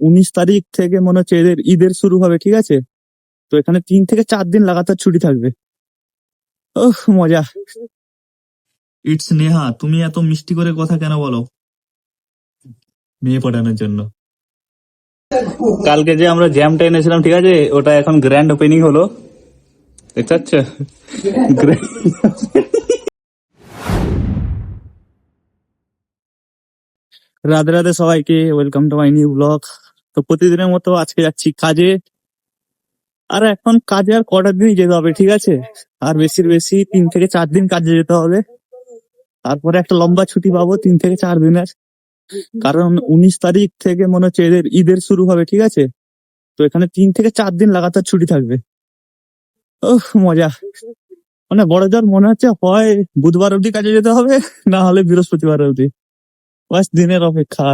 19 তারিখ থেকে মনে হচ্ছে এদের ঈদের শুরু হবে, ঠিক আছে? তো এখানে 3 থেকে 4 দিন লাগাতার ছুটি থাকবে। ওহ মজা। ইটস নেহা, তুমি এত মিষ্টি করে কথা কেন বলো মেয়ে পটানোর জন্য? কালকে যে আমরা জ্যামটা এনেছিলাম, ঠিক আছে, ওটা এখন গ্র্যান্ড ওপেনিং হলো, দেখতে পাচ্ছ? রাধে রাধে সবাইকে, welcome to my new blog. তো প্রতিদিনের মতো আজকে যাচ্ছি কাজে। আর এখন কাজে আর কটার দিনই যেতে হবে, ঠিক আছে? আর বেশির বেশি 3 থেকে 4 দিন কাজে যেতে হবে। তারপরে একটা লম্বা ছুটি পাবো 3 থেকে 4 দিনের। কারণ 19 তারিখ থেকে মনে হচ্ছে এদের ঈদের শুরু হবে, ঠিক আছে? তো এখানে 3 থেকে 4 দিন লাগাতার ছুটি থাকবে। ওহ মজা। মানে বড় জোর মনে হচ্ছে হয় বুধবার অবধি কাজে যেতে হবে, না হলে বৃহস্পতিবার অবধি। বাস দিনের অপেক্ষা।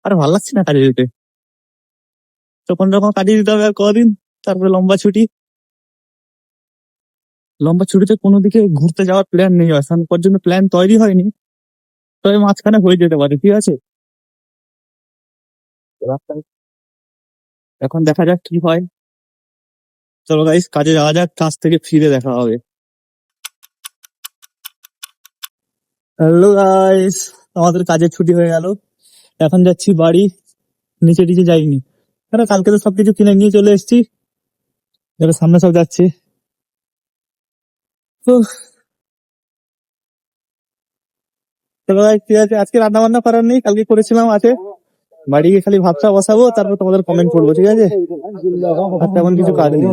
আর ভালো লাগছে না কাজে যেতে। তখন যখন কাজে যেতে হবে আর কদিন, তারপরে লম্বা ছুটি। লম্বা ছুটিতে কোনো দিকে ঘুরতে যাওয়ার প্ল্যান নেই, এখন পর্যন্ত প্ল্যান তৈরি হয়নি। তবে মাঝখানে হয়ে যেতে পারে, ঠিক আছে? এখন দেখা যাক কি হয়। চলো গাইস, কাজে যাওয়া যাক, কাজ থেকে ফিরে দেখা হবে। হ্যালো গাইস, আমাদের কাজের ছুটি হয়ে গেল। এখন যাচ্ছি বাড়ি। নিচে টিচে যাইনি, কারণ কালকে তো সবকিছু কিনে নিয়ে চলে এসেছি। এবার সামনে সব যাচ্ছি। তো চলো গাইস, ঠিক আছে, আজকে রান্না বান্না করার নেই, কালকে করেছিলাম আছে। বাড়ি গিয়ে খালি ভাতটা বসাবো, তারপর তোমাদের কমেন্ট করবো, ঠিক আছে? আর তেমন কিছু কাজ নেই।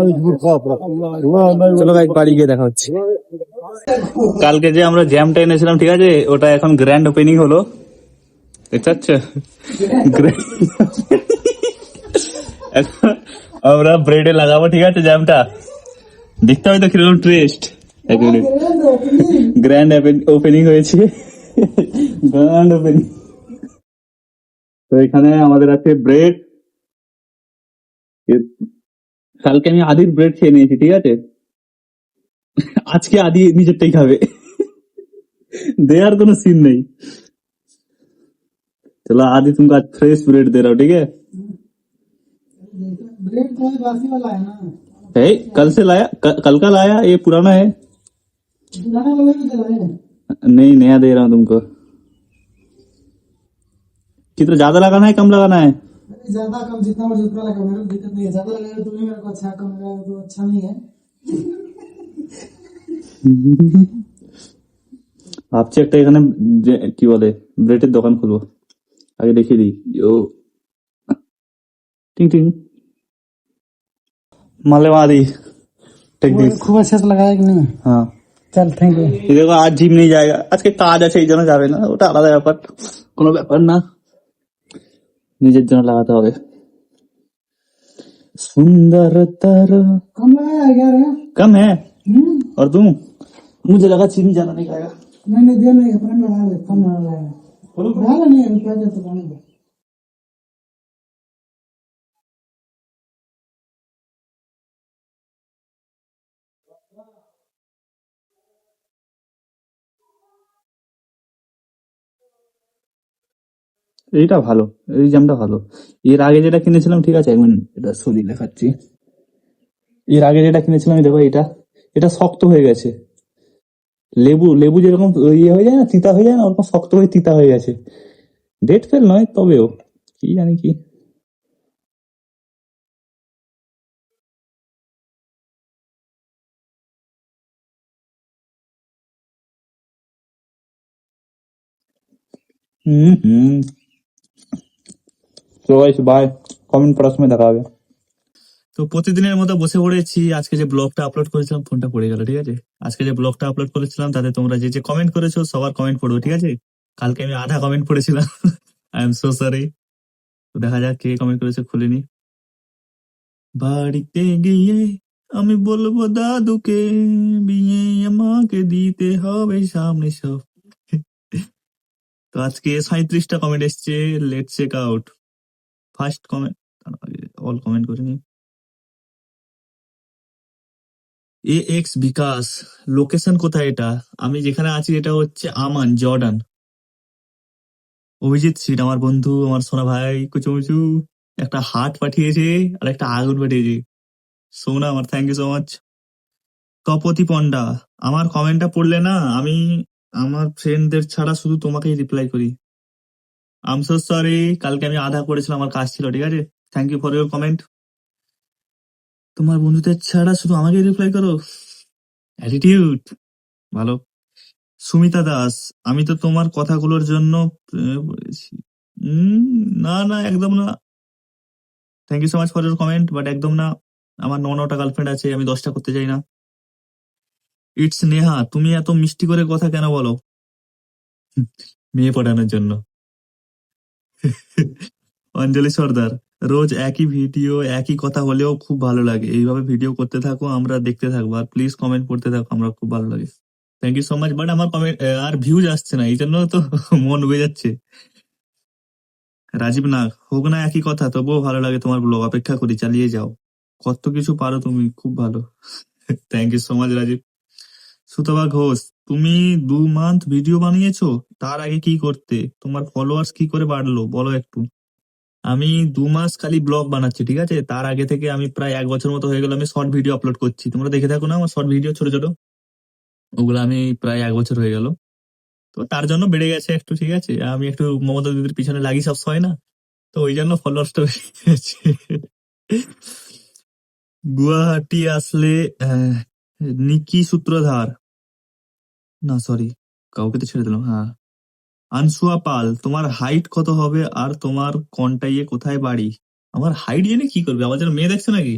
চলো গাইস, বাড়ি গিয়ে দেখা হচ্ছে। কালকে যে আমরা জ্যামটা এনেছিলাম, ঠিক আছে, ওটা এখন গ্র্যান্ড ওপেনিং হলো, দেখতে পাচ্ছ? এখন আমরা ব্রেডে লাগাবো, ঠিক আছে, জ্যামটা। দেখতে হবে তো কিরকম টেস্ট। এক মিনিট, গ্র্যান্ড ওপেনিং হয়েছে, গ্র্যান্ড ওপেনিং। তো এখানে আমাদের আছে ব্রেড। কালকে আমি আদির ব্রেড খেয়ে নিয়েছি, ঠিক আছে? আজকে আদি নিজেরটাই খাবে, দেয়ার কোনো सीन नहीं। चलो आदि तुमको आज फ्रेश ब्रेड दे रहा हूँ, ठीक है? ब्रेड तो बासी वाला है ना? है, कल से लाया, कल का लाया, ये पुराना है। पुराना वाला भी चला है? नहीं, नया दे रहा हूँ तुमको। कितना ज्यादा लगाना है कम लगाना है? ज्यादा कम जितना और जितना लगा, मेरे को दिक्कत नहीं है। ज्यादा लगाएगा तो भी मेरे को अच्छा, कम लगाएगा तो अच्छा नहीं है। ভাবছি একটা এখানে কি বলে ব্রেডের দোকান খুলবো। আগে দেখিয়ে দিই। ও टिंग टिंग मालेवादी टेक दिस। खूब अच्छे से लगाया कि नहीं? हाँ, चल थैंक यू। এই দেখো আজ জিম নিয়ে যায়গা, আজকে কাজ আছে এই জন্য যাবে না, ওটা আলাদা ব্যাপার, কোনো ব্যাপার না, নিজের জন্য লাগাতে হবে। सुंदर तारा कम लगाया यार है? कम है। और तुम? मुझे लगा चीनी ज्यादा नहीं खाएगा। नहीं नहीं दिया नहीं, अपना लगा ले, कम लगाया है। डाला नहीं है, रुपया दे तो पानी दे। এইটা ভালো, এই জ্যামটা ভালো। এর আগে যেটা কিনেছিলাম, ঠিক আছে, এক মিনিট এটা সরিয়ে দেখাচ্ছি। এর আগে যেটা কিনেছিলাম, এই দেখো এটা, এটা শক্ত হয়ে গেছে। লেবু লেবু যেরকম ইয়ে হয়ে যায় না, তিতা হয়ে যায় না, ওরকম শক্ত হয়ে তিতা হয়ে গেছে। ডেট ফেল নয়, তবেও কি জানি কি। হুম। তো গাইস বাই, কমেন্ট পড়ার সময় দেখা হবে। তো প্রতিদিনের মতো বসে পড়েছি। আজকে যে ব্লগটা আপলোড করেছিলাম, ফোনটা পড়ে গেল, ঠিক আছে? আজকে যে ব্লগটা আপলোড করেছিলাম তাতে তোমরা যে যে কমেন্ট করেছো সবার কমেন্ট পড়বো, ঠিক আছে? কালকে আমি আধা কমেন্ট পড়েছিলাম, আই এম সো সরি। তো দেখা যাক কে কমেন্ট করেছে, খুলিনি। বাড়িতে গিয়ে আমি বলবো দাদুকে, বিয়ে আমাকে দিতে হবে সামনে সব। তো আজকে 37টা কমেন্ট এসছে, let's check out. First comment, all comment করিনি। এ এক্স বিকাশ, লোকেশন কোথায় এটা? আমি যেখানে আছি এটা হচ্ছে আমান, জর্ডান। অভিজিৎ সিট আমার বন্ধু, আমার সোনা ভাই কুচুমুচু একটা হার্ট পাঠিয়েছে আর একটা আগুন পাঠিয়েছে। সোনা আমার, thank you so much. Tapati Panda, আমার কমেন্টটা পড়লে না, আমি আমার ফ্রেন্ডদের ছাড়া শুধু তোমাকেই রিপ্লাই করি। আম সো সরি, কালকে আমি আধা করেছিলাম, আমার কাজ ছিল, ঠিক আছে। Thank you for your comment. তোমার বন্ধুদের ছাড়া শুধু আমাকে রিপ্লাই করো, অ্যাটিটিউড ভালো। সুমিতা দাস, আমি তো তোমার কথাগুলোর জন্য প্রেমে পড়েছি। না না, একদম না। Thank you so much for your comment, but একদম না। আমার 9টা গার্লফ্রেন্ড আছে, আমি 10টা করতে চাই না। ইটস নেহা, তুমি এত মিষ্টি করে কথা কেন বলো? মেয়ে পড়ানোর জন্য। অঞ্জলি সর্দার, রোজ একই ভিডিও একই কথা হলেও খুব ভালো লাগে, এইভাবে ভিডিও করতে থাকো, আমরা দেখতে থাকবো, আর প্লিজ কমেন্ট করতে থাকো, আমরা খুব ভালো লাগে। Thank you so much, but আমার কমেন্ট আর ভিউজ আসছে না, এই জন্য তো মন উবে যাচ্ছে। রাজীব নাগ, হোক না একই কথা, তবুও ভালো লাগে তোমার ব্লগ, অপেক্ষা করি, চালিয়ে যাও, কত কিছু পারো তুমি, খুব ভালো। Thank you so much Rajib. Sutapa Ghosh, তুমি 2 মান্থ ভিডিও বানিয়েছো, তার আগে কি করতে? তোমার ফলোয়ার্স কি করে বাড়লো বলো একটু। আমি 2 মাস খালি ব্লগ বানাচ্ছি, ঠিক আছে। তার আগে থেকে আমি প্রায় 1 বছর মতো হয়ে গেল আমি শর্ট ভিডিও আপলোড করছি, তোমরা দেখে থাকো না আমার শর্ট ভিডিও ছোট ছোট, ওগুলো আমি প্রায় 1 বছর হয়ে গেল। তো তার জন্য বেড়ে গেছে একটু, ঠিক আছে। আমি একটু মমতা দিদির পিছনে লাগি সবসময় না, তো ওই জন্য ফলোয়ার্সটা বেড়ে গেছে। গুয়াহাটি আসলে আহ, নিকি সূত্রধার, না সরি, কাউকে তো ছেড়ে দিলাম, হ্যাঁ। আনসুয়া পাল, তোমার হাইট কত হবে আর তোমার কন্টাইয়ে কোথায় বাড়ি? আমার হাইট জেনে কি করবে, আমার যেন মেয়ে দেখছো নাকি?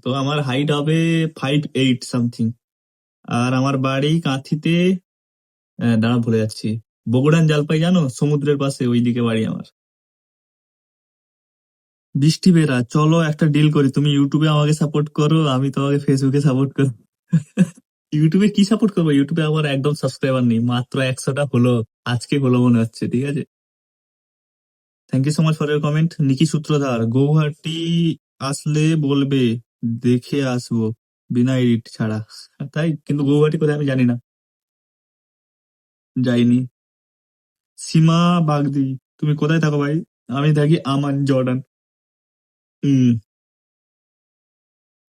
তো আমার হাইট হবে 5'8" সামথিং। আর আমার বাড়ি কাঁথিতে, দাঁড়া ভুলে যাচ্ছি, বগুড়ান জালপাই, জানো, সমুদ্রের পাশে, ওইদিকে বাড়ি আমার। বৃষ্টি বেরা, চলো একটা ডিল করি, তুমি ইউটিউবে আমাকে সাপোর্ট করো, আমি তোমাকে ফেসবুকে সাপোর্ট করো। ইউটিউবে কি সাপোর্ট করবো, ইউটিউবে আমার একদম সাবস্ক্রাইবার নেই, মাত্র 100টা হলো, আজকে হলো মনে হচ্ছে, ঠিক আছে। Thank you so much for your comment. Niki Sutradhar, Guwahati আসলে বলবে, দেখে আসবো, বিনা এডিট ছাড়া। তাই, কিন্তু গৌহাটি কোথায় আমি জানি না, যাইনি। সীমা বাগদি, তুমি কোথায় থাকো ভাই? আমি থাকি আমান জর্ডান। হুম।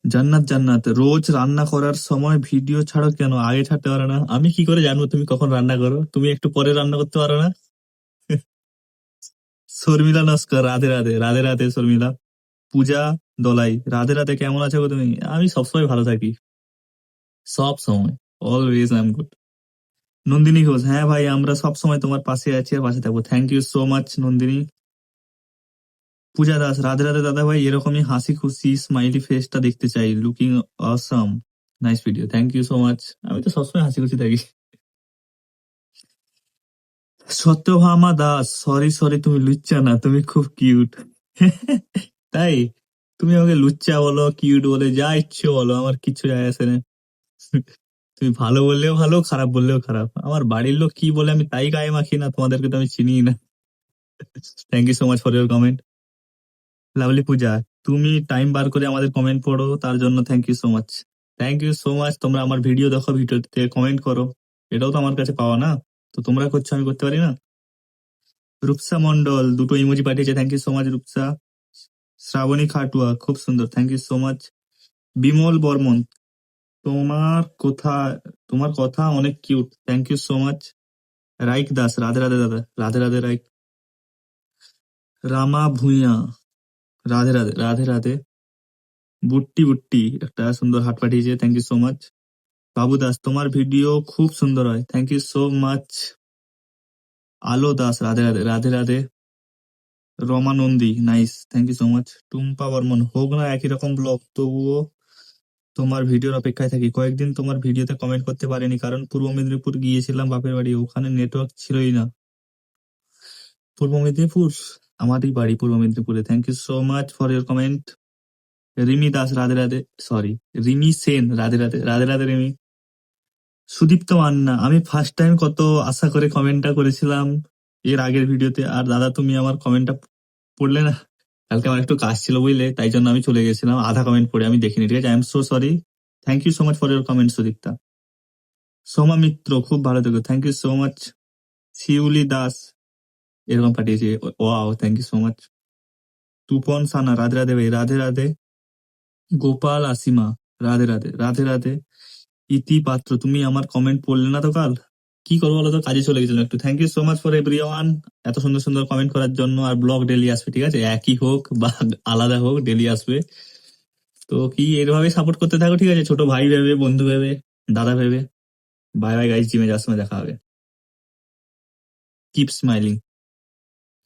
জান্নাত জান্নাত, রোজ রান্না করার সময় ভিডিও ছাড়ো কেন, আগে ছাড়তে পারো না? আমি কি করে জানবো তুমি কখন রান্না করো? তুমি একটু পরে রান্না করতে পারো না? শর্মিলা নস্কর, রাধে রাধে, রাধে রাধে শর্মিলা। পূজা দলাই, রাধে রাধে, কেমন আছো গো তুমি? আমি সবসময় ভালো থাকি, সব সময়, always I am good. Nandini Ghosh, হ্যাঁ ভাই, আমরা সব সময় তোমার পাশে আছি আর পাশে থাকবো, thank you so much Nandini. Puja Das, Radhe Radhe দাদা ভাই, এরকমই হাসি খুশি স্মাইলি ফেসটা দেখতে চাই, looking awesome, nice video, thank you so much. আমি তো সবসময় হাসি খুশি থাকি। সত্যভামা দাস, সরি সরি, তুমি লুচ্চা না, তুমি খুব কিউট। তাই, তুমি আমাকে লুচ্চা বলো, কিউট বলে, যা ইচ্ছে বলো, আমার কিচ্ছু যায় আসে না। তুমি ভালো বললেও ভালো, খারাপ বললেও খারাপ, আমার বাড়ির লোক কি বলে আমি তাই গায়ে মাখি না, তোমাদেরকে তো আমি চিনি না। Thank you so much for your comment. Lovely Puja, তুমি টাইম বার করে আমাদের কমেন্ট পড়ো, তার জন্য thank you so much. Thank you so much, তোমরা আমার ভিডিও দেখো, ভিডিওতে কমেন্ট করো, এটাও তো আমার কাছে পাওয়া না, তো তোমরা করছো, আমি করতে পারি না? রূপসা মন্ডল, দুটো ইমোজি পাঠিয়েছে, thank you so much Rupsa. Srabani Khatua, খুব সুন্দর, thank you so much. Bimal Barman, তোমার কথা তোমার কথা অনেক cute, thank you so much. Raik Das, Radhe Radhe দাদা, রাধে রাধে রাইক। রামা ভুঁইয়া, রাধে রাধে, রাধে রাধে। বুট্টি বুট্টি, একটা সুন্দর হাট পাঠিয়েছে, থ্যাংক ইউ সো মাচ। বাবু দাস, তোমার ভিডিও খুব সুন্দর হয়, thank you so much. Alo Das, Radhe Radhe, Radhe Radhe. Rama Nandi, nice, thank you so much. Tumpa Barman, হোক না একই রকম ব্লগ, তবুও তোমার ভিডিওর অপেক্ষায় থাকি, কয়েকদিন তোমার ভিডিওতে কমেন্ট করতে পারিনি, কারণ পূর্ব মেদিনীপুর গিয়েছিলাম বাপের বাড়ি, ওখানে নেটওয়ার্ক ছিলই না। পূর্ব মেদিনীপুর, আমারই বাড়ি পূর্ব মেদিনীপুরে, thank you so much for your comment. Rimi Das, Radhe Radhe, sorry, Rimi Sen, Radhe Radhe, Radhe Radhe Rimi. Sudipta Manna, আমি ফার্স্ট টাইম কত আশা করে কমেন্টটা করেছিলাম এর আগের ভিডিওতে, আর দাদা তুমি আমার কমেন্টটা পড়লে না, কালকে আমার একটু কাজ ছিল বুঝলে, তাই জন্য আমি চলে গেছিলাম, আধা কমেন্ট পড়ে আমি দেখিনি, ঠিক আছে, I am so sorry. Thank you so much for your comment Sudipta. Soma Mitra, খুব ভালো থেকো, thank you so much. Shiuli Das, এরকম পাঠিয়েছে। Wow, thank you so much. Tupan Sana, Radhe Radhe ভাই, রাধে রাধে। গোপাল আসিমা, রাধে রাধে, রাধে রাধে। ইতি পাত্র, তুমি আমার কমেন্ট পড়লে না তো কাল? কি করবো বলো তো, কাজে চলে গেছিলাম একটু। Thank you so much for everyone, এত সুন্দর সুন্দর কমেন্ট করার জন্য। আর ব্লগ ডেলি আসবে, ঠিক আছে, একই হোক বা আলাদা হোক, ডেলি আসবে। তো কি এভাবে সাপোর্ট করতে থাকো, ঠিক আছে, ছোট ভাই ভেবে, বন্ধু ভেবে, দাদা ভেবে। বাই বাই গাইস, জিমে যাওয়ার সময় দেখা হবে। Keep smiling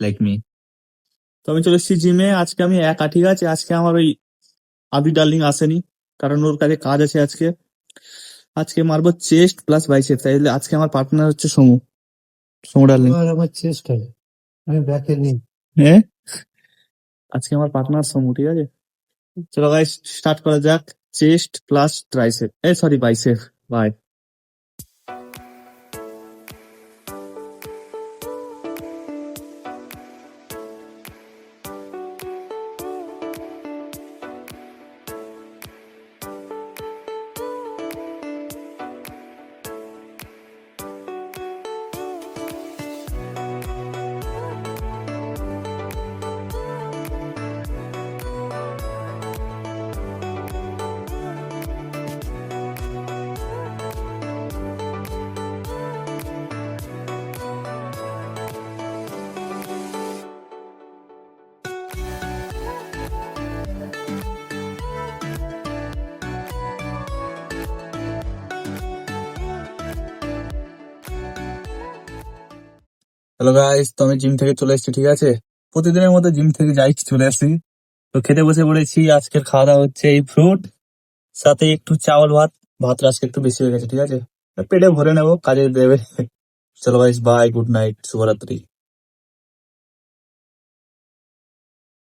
like me. তো আমি চলে এসেছি জিমে। আজকে আমি একা, ঠিক আছে। আজকে আমার ওই আবি ডার্লিং আসেনি, কারণ ওর কাছে কাজ আছে আজকে। আজকে মারবো চেস্ট প্লাস বাইসেপ, তাইলে আজকে আমার পার্টনার হচ্ছে সমু। সমু ডার্লিং, আর আমার চেস্ট হবে, আমি ব্যাকে নিই। হ্যাঁ, আজকে আমার পার্টনার সমু, ঠিক আছে। চলো গাইস, স্টার্ট করা যাক। Chest plus tricep, sorry bicep. Bye. Hello guys, তো আমি জিম থেকে চলে এসেছি, ঠিক আছে। প্রতিদিনের মতো জিম থেকে যাই, চলে আসি। তো খেতে বসে পড়েছি। আজকের খাওয়া দাওয়া হচ্ছে এই ফ্রুট, সাথে একটু চাওয়াল ভাত। ভাতটা আজকে একটু বেশি হয়ে গেছে, ঠিক আছে। পেটে ভরে নেবো, কাজে দেবে। চলো গাইস, বাই, গুড নাইট, শুভরাত্রি।